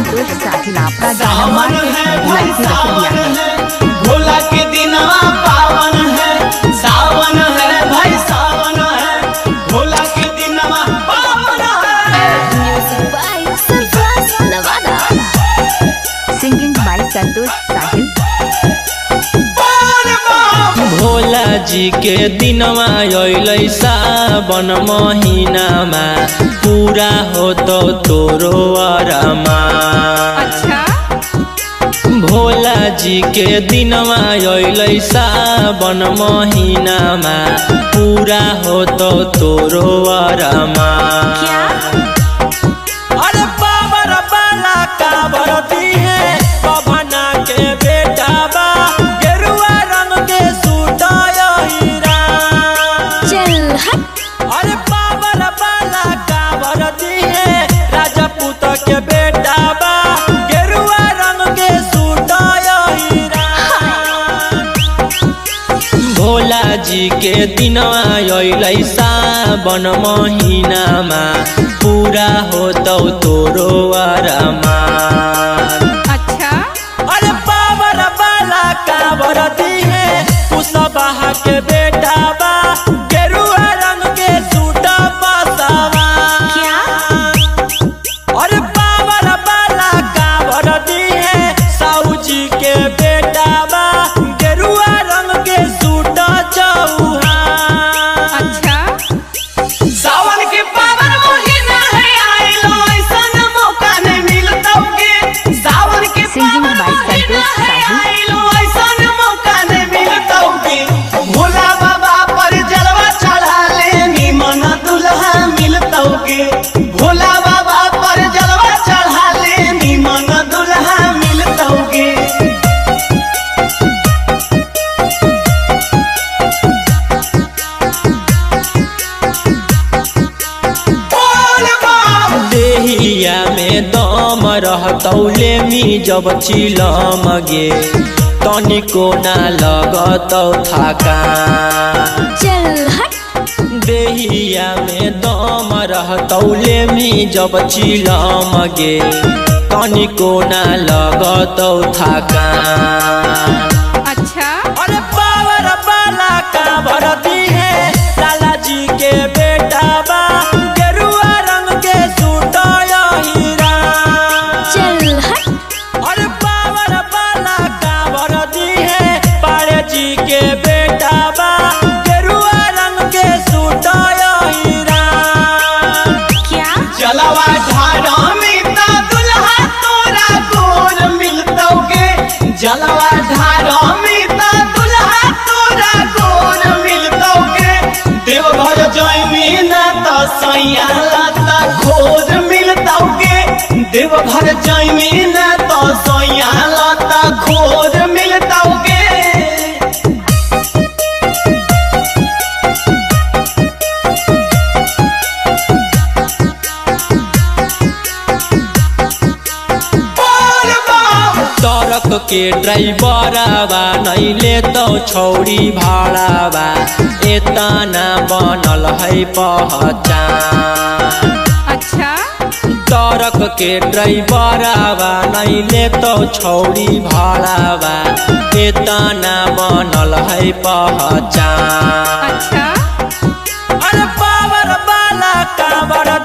संतोष साहिल आपका सावन है भाई सावन है, भोला के दिनवा पावन है। सावन है भाई सावन है, भोला के दिनवा पावन है। Music by Surprise Nevada. Singing by Santosh Sahil. Bhola ji के दिनवा अइलै सावन महीनामा, पूरा हो तो तोरो अरमान। भोला जी के दिनवा अइलै सावन महीनामा, पूरा हो तो तोरो अरमान। अरे बाबर बाला का बरती है, पवना के बेटा बा, गेरुआ रंग के सूट हीरा। चल हट। अरे बाबर बाला का बरती है, राजपूत के बेटा बा, गेरुआ रंग के सूट हीरा। भोला जी के दिनवा अइलै सावन महीनामा, पूरा हो तो तोरो अरमान। अरे बाबर बाला का बरती है, कुशवाहा के बेटा बा, गेरुआ रंग के सूट बसवा। अरे बाबर बाला का बरती है, साहू जी के बेटा बा, गेरुआ रंग के सूट चौहा। सावन के पावन महीना है, आइलो ऐसन मौका नहीं मिलतौगे। सावन के Singing पावन by महीना संतोष है, साहिल। आइलो ऐसन मौका नहीं मिलतौगे। भोला बाबा पर जलवा चढ़ा ले, निमन दुल्हा मिलतौगे। भोला बाबा पर जलवा चढ़ा ले, निमन दुल्हा मिलतौगे। देहिया में दम रहतौले मी जब चिलम गे, तनिको ना लगतौ थकान। चल हट। देहिया में दम रहतौले मी जब चिलम गे, तनिको ना लगतौ थकान। अरे बाबर बाला का बरती है, लाला जी के बेटा बा, गेरुआ रंग के सूट हीरा। चल हट। अरे बाबर बाला का बरती है, पाड़े जी के बेटा बा, गेरुआ रंग के सूट हीरा। जलवा ढारा में ता दुल्हा तोरा गोर मिलतौगे। जलवा ढारा में ता दुल्हा तोरा गोर मिलतौगे। देवघर जइमी ना त सैया लता खोर मिलतौगे। देवघर जइमी ना त सैया लता खोर मिलतौगे। ट्रक के ड्राइवरवा नहीं लेतौ छौड़ी भाड़ावा, एतना बनल है पहचान। ट्रक के ड्राइवरवा नहीं लेतौ छौड़ी भाड़ावा, एतना बनल है पहचान। अरे बाबर बाला का बरती